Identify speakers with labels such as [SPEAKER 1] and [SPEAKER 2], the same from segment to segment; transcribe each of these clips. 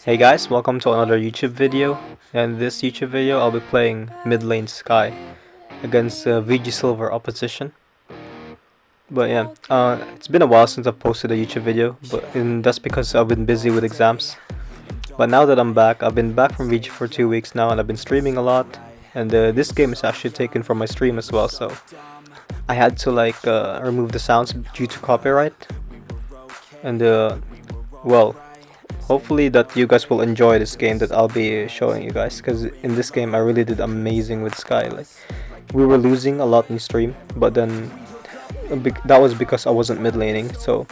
[SPEAKER 1] Hey guys, welcome to another YouTube video. In this YouTube video, I'll be playing mid lane Skye against VG Silver opposition. But yeah, it's been a while since I've posted a YouTube video, and that's because I've been busy with exams. But now that I'm back, I've been back from VG for 2 weeks now, and I've been streaming a lot. And this game is actually taken from my stream as well, so I had to remove the sounds due to copyright. And well, hopefully that you guys will enjoy this game that I'll be showing you guys, because in this game I really did amazing with Skye. Like, we were losing a lot in stream, but then that was because I wasn't mid laning, so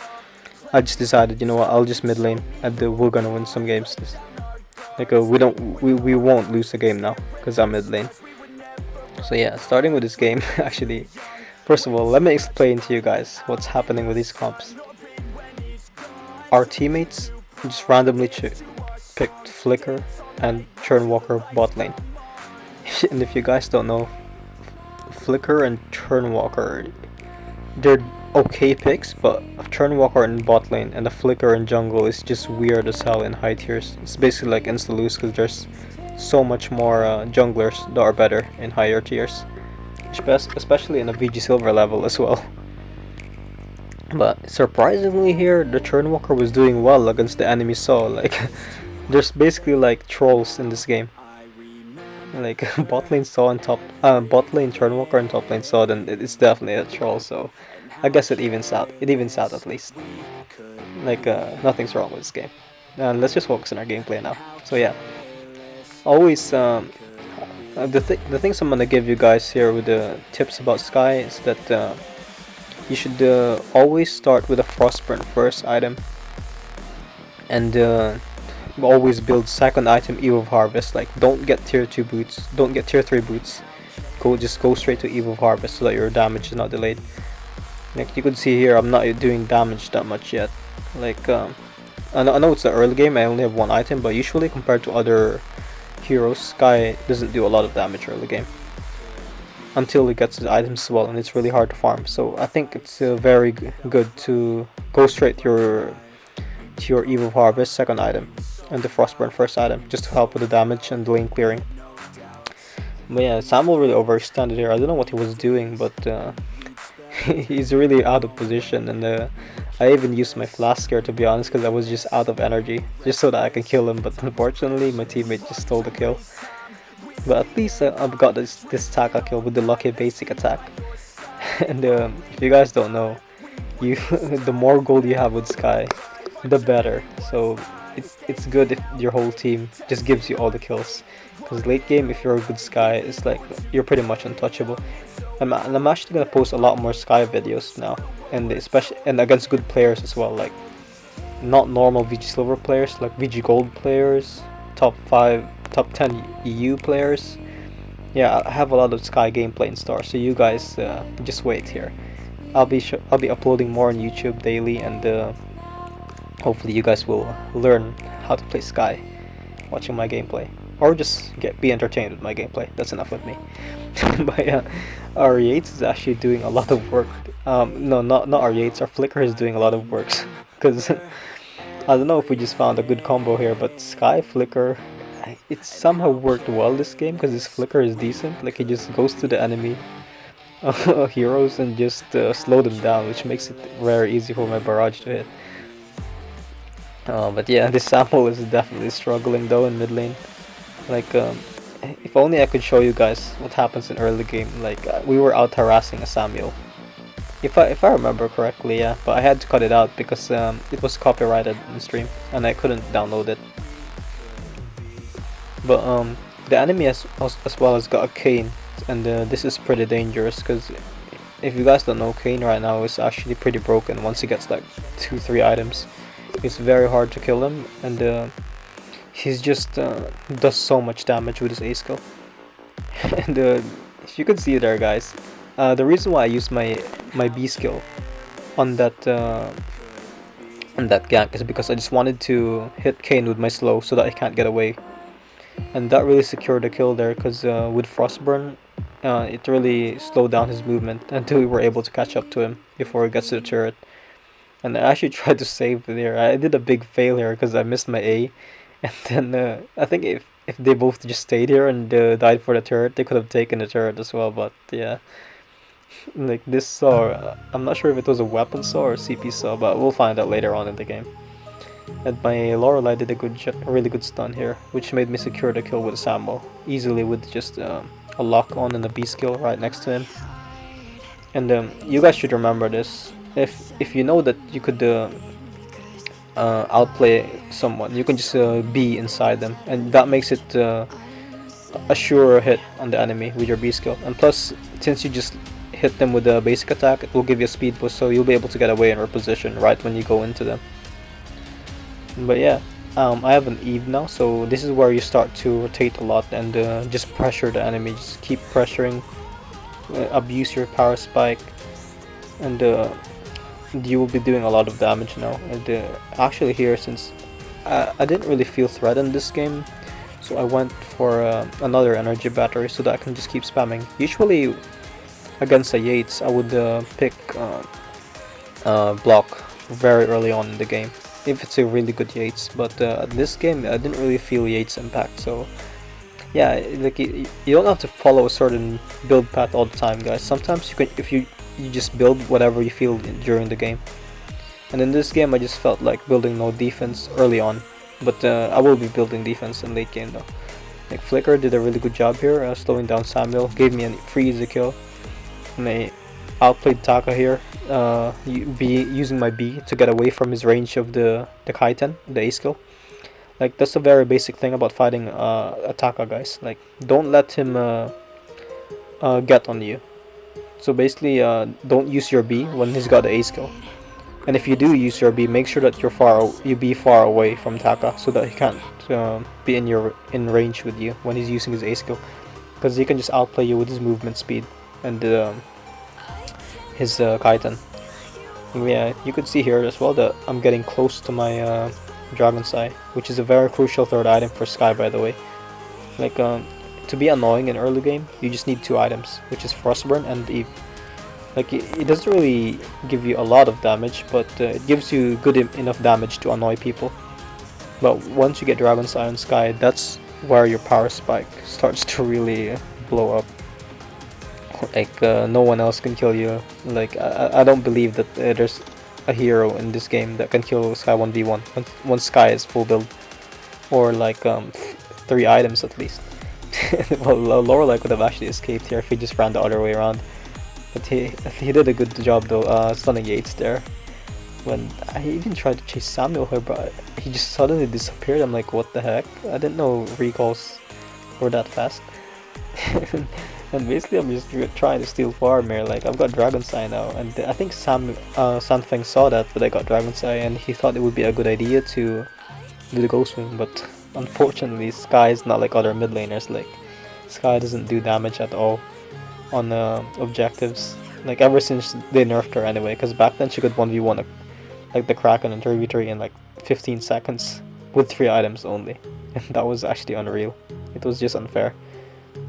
[SPEAKER 1] I just decided, you know what, I'll just mid lane and we're gonna win some games. We won't lose the game now because I'm mid lane. So yeah, starting with this game, actually, first of all, let me explain to you guys what's happening with these comps. Our teammates just randomly picked Flicker and Churnwalker bot lane. And if you guys don't know, Flicker and Churnwalker, they're okay picks, but Churnwalker in bot lane and the Flicker in jungle is just weird as hell in high tiers. It's basically like insta lose because there's so much more junglers that are better in higher tiers, especially in the VG Silver level as well. But surprisingly here, the Churnwalker was doing well against the enemy Saw. Like, there's basically like trolls in this game. Like, bot lane Saw and bot lane Churnwalker and top lane Saw, then it's definitely a troll. So I guess it evens out. It evens out at least. Like, nothing's wrong with this game. And let's just focus on our gameplay now. So yeah, always the things I'm gonna give you guys here with the tips about Skye is that. You should always start with a Frostburn first item, and always build second item Eve of Harvest. Like, don't get tier 2 boots, don't get tier 3 boots. Just go straight to Eve of Harvest so that your damage is not delayed. Like you could see here, I'm not doing damage that much yet. Like, I know it's the early game, I only have one item, but usually compared to other heroes, Skye doesn't do a lot of damage early game until he gets his items as well, and it's really hard to farm. So I think it's very good to go straight to your Eve of Harvest second item and the Frostburn first item, just to help with the damage and the lane clearing. But yeah, Samuel really overextended here. I don't know what he was doing, but he's really out of position, and I even used my flask here, to be honest, because I was just out of energy, just so that I can kill him, but unfortunately my teammate just stole the kill. But at least I've got this Taka kill with the lucky basic attack. And if you guys don't know, the more gold you have with Skye, the better. So it's good if your whole team just gives you all the kills. Because late game, if you're a good Skye, it's like you're pretty much untouchable. And I'm actually gonna post a lot more Skye videos now, and especially against good players as well, like not normal VG Silver players, like VG Gold players, top 10 EU players. Yeah, I have a lot of Skye gameplay in store, so you guys just wait here. I'll be uploading more on YouTube daily, and hopefully you guys will learn how to play Skye watching my gameplay, or just be entertained with my gameplay. That's enough with me. But yeah, our Yates is actually doing a lot of work. No, not our Yates. Our Flicker is doing a lot of works, because I don't know if we just found a good combo here, but Skye Flicker, it somehow worked well this game, because his Flicker is decent. Like, he just goes to the enemy heroes and just slow them down, which makes it very easy for my barrage to hit. But yeah, this Samuel is definitely struggling though in mid lane. Like, if only I could show you guys what happens in early game. Like, we were out harassing a Samuel, if I remember correctly, yeah. But I had to cut it out because it was copyrighted in stream and I couldn't download it. But the enemy as well has got a Kayn, and this is pretty dangerous, because if you guys don't know, Kayn right now is actually pretty broken. Once he gets like 2-3 items, it's very hard to kill him, and he's just does so much damage with his A skill. And if you could see there, guys, the reason why I used my B skill on that gank is because I just wanted to hit Kayn with my slow so that I can't get away. And that really secured the kill there, because with Frostburn, it really slowed down his movement until we were able to catch up to him before he gets to the turret. And I actually tried to save there. I did a big fail here because I missed my A, And then I think if they both just stayed here and died for the turret, they could have taken the turret as well. But yeah, like this saw, I'm not sure if it was a weapon saw or CP saw, but we'll find out later on in the game. And my Lorelei did a really good stun here, which made me secure the kill with Samuel easily with just a lock on and a B skill right next to him. And you guys should remember this. If you know that you could outplay someone, you can just be inside them, and that makes it a sure hit on the enemy with your B skill. And plus, since you just hit them with a basic attack, it will give you a speed boost, so you'll be able to get away and reposition right when you go into them. But yeah, I have an Eve now, so this is where you start to rotate a lot and just pressure the enemy. Just keep pressuring, abuse your power spike, and you will be doing a lot of damage now. And actually here, since I didn't really feel threatened this game, so I went for another energy battery so that I can just keep spamming. Usually against a Yates, I would pick block very early on in the game if it's a really good Yates, but this game I didn't really feel Yates impact. So yeah, like you don't have to follow a certain build path all the time, guys. Sometimes you can, if you just build whatever you feel during the game. And in this game I just felt like building no defense early on, but I will be building defense in late game though. Like Flicker did a really good job here, slowing down Samuel, gave me a free easy kill, and I outplayed Taka here, using my B to get away from his range of the Kaiten, the A skill. Like that's a very basic thing about fighting a Taka, guys. Like don't let him get on you. So basically, don't use your B when he's got the A skill. And if you do use your B, make sure that you be far away from Taka so that he can't be in range with you when he's using his A skill, because he can just outplay you with his movement speed and his Kaiten. Yeah, you could see here as well that I'm getting close to my Dragon's Eye, which is a very crucial third item for Skye, by the way. Like to be annoying in early game, you just need 2 items, which is Frostburn and Eve. Like it doesn't really give you a lot of damage, but it gives you good enough damage to annoy people. But once you get Dragon's Eye on Skye, that's where your power spike starts to really blow up. Like no one else can kill you. Like I don't believe that there's a hero in this game that can kill Skye 1v1 once Skye is full build, or like 3 items at least. Well, Lorelei could have actually escaped here if he just ran the other way around. But he did a good job though, stunning Yates there. When I even tried to chase Samuel here, but he just suddenly disappeared. I'm like, what the heck? I didn't know recalls were that fast. And basically I'm just trying to steal farm here. Like I've got Dragon's Eye now, and I think Sanfeng saw that I got Dragon's Eye, and he thought it would be a good idea to do the Ghost Wing, but unfortunately Skye is not like other mid laners. Like Skye doesn't do damage at all on objectives, like ever since they nerfed her anyway, because back then she could 1v1 like the Kraken and 3v3 in like 15 seconds with 3 items only, and that was actually unreal. It was just unfair,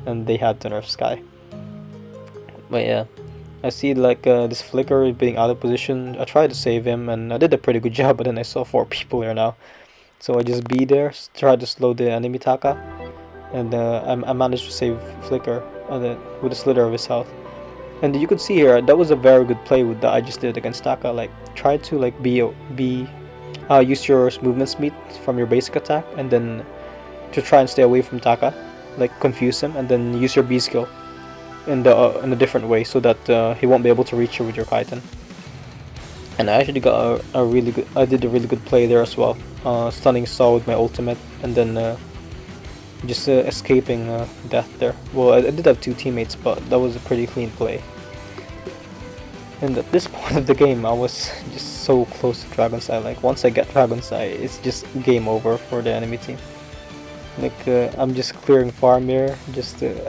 [SPEAKER 1] and they had to nerf Skye. But yeah, I see like this Flicker being out of position. I tried to save him and I did a pretty good job, but then I saw 4 people here now, so I just be there, try to slow the enemy Taka, and I managed to save Flicker with a slither of his health. And you could see here that was a very good play that I just did against Taka. Like try to like use your movement speed from your basic attack, and then to try and stay away from Taka, like confuse him, and then use your B skill in a different way so that he won't be able to reach you with your Kaiten. And I actually got I did a really good play there as well, stunning Saw with my ultimate, and then just escaping death there. Well, I did have 2 teammates, but that was a pretty clean play. And at this point of the game, I was just so close to Dragon's Eye. Like once I get Dragon's Eye, it's just game over for the enemy team. Like I'm just clearing farm here.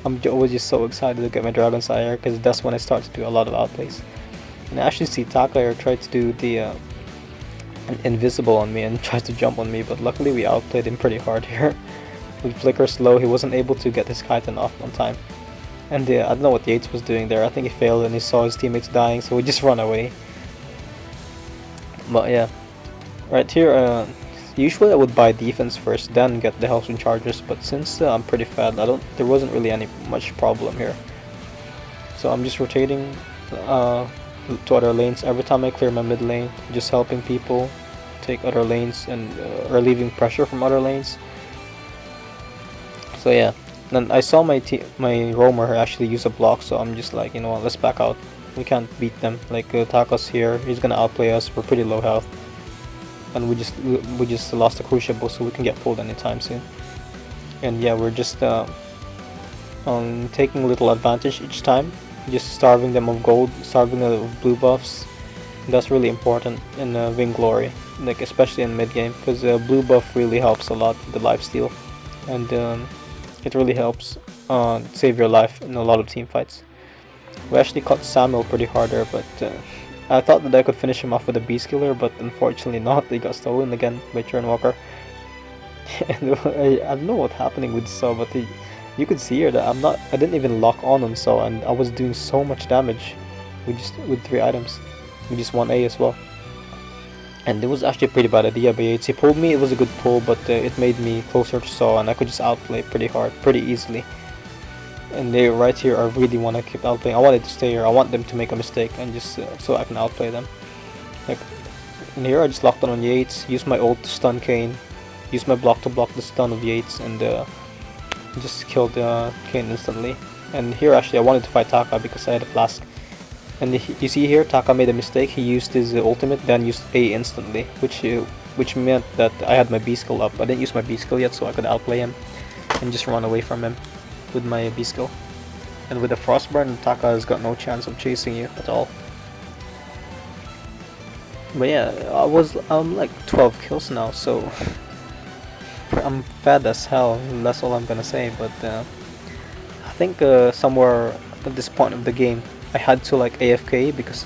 [SPEAKER 1] I'm always just so excited to get my Dragon's Eye here, because that's when I start to do a lot of outplays. And I actually see Taka here try to do the invisible on me and tries to jump on me, but luckily we outplayed him pretty hard here. With Flicker slow, he wasn't able to get his Kaiten off on time. And I don't know what Yates was doing there. I think he failed and he saw his teammates dying, so he just ran away. But yeah, right here, Usually I would buy defense first, then get the health recharges, but since I'm pretty fed, there wasn't really any much problem here. So I'm just rotating to other lanes every time I clear my mid lane, just helping people take other lanes and relieving pressure from other lanes. So yeah, then I saw my roamer actually use a block, so I'm just like, you know what, let's back out. We can't beat them. Like Taka's here, he's gonna outplay us. We're pretty low health, and we just lost the crucible, so we can get pulled anytime soon. And yeah, we're just taking a little advantage each time, just starving them of gold, starving them of blue buffs. That's really important in Vainglory, like especially in mid game, because blue buff really helps a lot with the lifesteal, and it really helps save your life in a lot of team fights. We actually caught Samuel pretty hard there, but I thought that I could finish him off with a beast killer, but unfortunately not. He got stolen again by Turnwalker. And I don't know what's happening with Saw, but you could see here that I didn't even lock on Saw, and I was doing so much damage with 3 items. We just 1A as well. And it was actually a pretty bad idea by Yates. He pulled me, it was a good pull, but it made me closer to Saw, and I could just outplay pretty hard, pretty easily. And they right here, I really want to keep outplaying. I wanted to stay here. I want them to make a mistake and just so I can outplay them. Like in here, I just locked on Yates, used my ult to stun Kayn, used my block to block the stun of Yates, and just killed Kayn instantly. And here, actually, I wanted to fight Taka because I had a flask. And you see here, Taka made a mistake. He used his ultimate, then used A instantly, which meant that I had my B skill up. I didn't use my B skill yet, so I could outplay him and just run away from him with my B skill. And with the Frostburn, Taka has got no chance of chasing you at all. But yeah, I'm like 12 kills now, so I'm fed as hell. That's all I'm gonna say. But I think somewhere at this point of the game, I had to like AFK because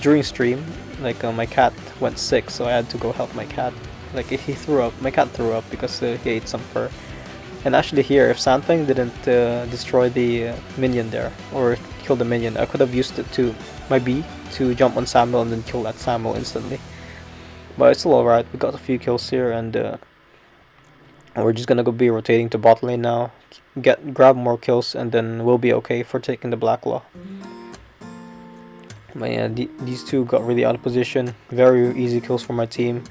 [SPEAKER 1] during stream, like my cat went sick, so I had to go help my cat. Like he threw up, my cat threw up because he ate some fur. And actually here, if Sandfang didn't destroy the minion there, or kill the minion, I could have used it to my B to jump on Samuel and then kill that Samuel instantly. But it's still alright, we got a few kills here, and we're just gonna be rotating to bot lane now, grab more kills, and then we'll be okay for taking the Black Claw. But yeah, these two got really out of position, very easy kills for my team.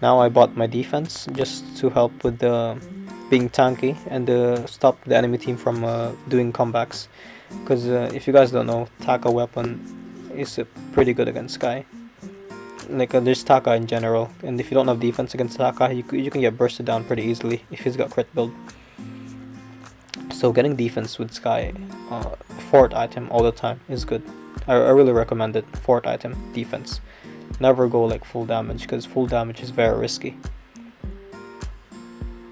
[SPEAKER 1] Now I bought my defense just to help with being tanky and stop the enemy team from doing comebacks. Because if you guys don't know, Taka weapon is pretty good against Skye. Like there's Taka in general, and if you don't have defense against Taka, you can get bursted down pretty easily if he's got crit build. So getting defense with Skye, fort item all the time is good. I really recommend it. Fort item, defense. Never go like full damage, because full damage is very risky.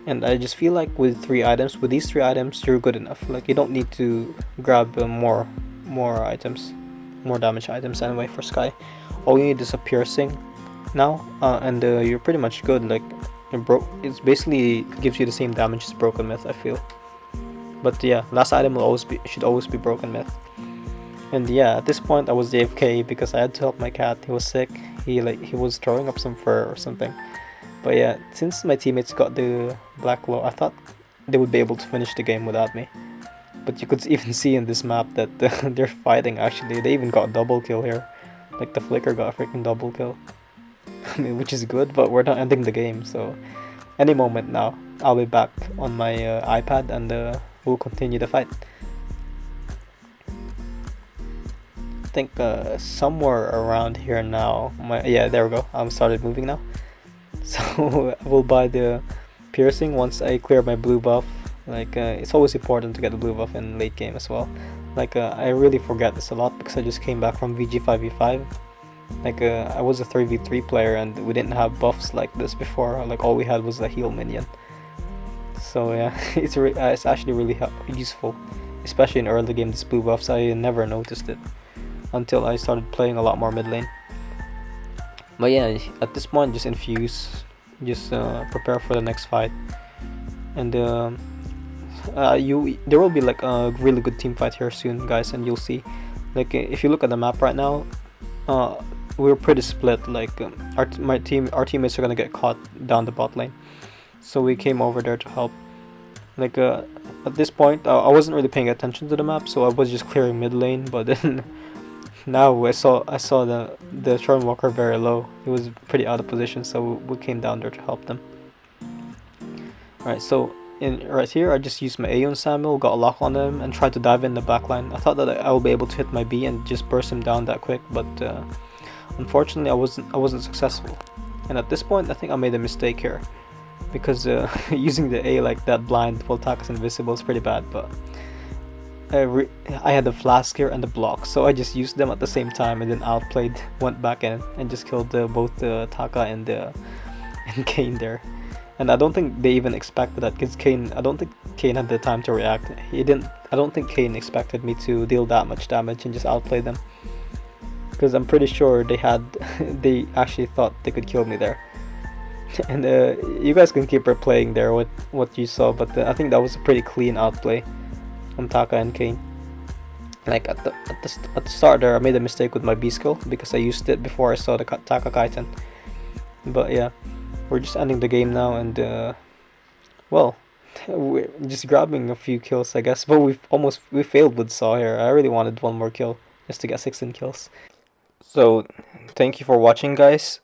[SPEAKER 1] And I just feel like with these 3 items, you're good enough. Like you don't need to grab more items, more damage items anyway for Skye. All you need is a piercing now, and you're pretty much good. Like it's basically gives you the same damage as Broken Myth, I feel. But yeah, last item should always be Broken Myth. And yeah, at this point I was AFK because I had to help my cat. He was sick. He was throwing up some fur or something. But yeah, since my teammates got the Black Claw, I thought they would be able to finish the game without me. But you could even see in this map that they're fighting actually. They even got a double kill here. Like the Flicker got a freaking double kill. I mean, which is good, but we're not ending the game, so any moment now, I'll be back on my iPad and we'll continue the fight. I think somewhere around here now, yeah, there we go, I'm started moving now. So I will buy the piercing once I clear my blue buff. Like it's always important to get the blue buff in late game as well. Like I really forget this a lot because I just came back from VG5v5. Like I was a 3v3 player and we didn't have buffs like this before. Like all we had was a heal minion. So yeah, it's actually really useful, especially in early game. This blue buffs, I never noticed it until I started playing a lot more mid lane. But yeah, at this point, just infuse, just prepare for the next fight, and there will be like a really good team fight here soon, guys, and you'll see. Like if you look at the map right now, we were pretty split. Like our teammates are gonna get caught down the bot lane, so we came over there to help. Like at this point, I wasn't really paying attention to the map, so I was just clearing mid lane. But then now I saw the Stormwalker very low. He was pretty out of position, so we came down there to help them. Alright, so right here, I just used my Aeon Samuel, got a lock on him, and tried to dive in the backline. I thought that I would be able to hit my B and just burst him down that quick, but unfortunately, I wasn't successful. And at this point, I think I made a mistake here, because using the A like that blind while Taka's invisible is pretty bad. But I had the flask here and the block, so I just used them at the same time and then outplayed, went back in and just killed both Taka and Kane there. And I don't think they even expected that, because I don't think Kane had the time to react. I don't think Kane expected me to deal that much damage and just outplay them, because I'm pretty sure they actually thought they could kill me there. And you guys can keep replaying there what you saw, but I think that was a pretty clean outplay from Taka and Kane. Like at the start there, I made a mistake with my B skill because I used it before I saw the Taka Kaiten. But yeah, we're just ending the game now, and well, we're just grabbing a few kills, I guess. But we failed with Saw here. I really wanted one more kill just to get 16 kills. So thank you for watching, guys.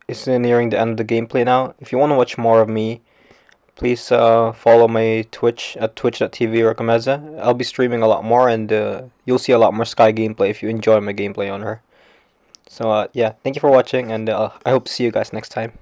[SPEAKER 1] It's nearing the end of the gameplay now. If you want to watch more of me, please follow my Twitch at twitch.tv Rikumeza. I'll be streaming a lot more, and you'll see a lot more Skye gameplay if you enjoy my gameplay on her. So yeah, thank you for watching, and I hope to see you guys next time.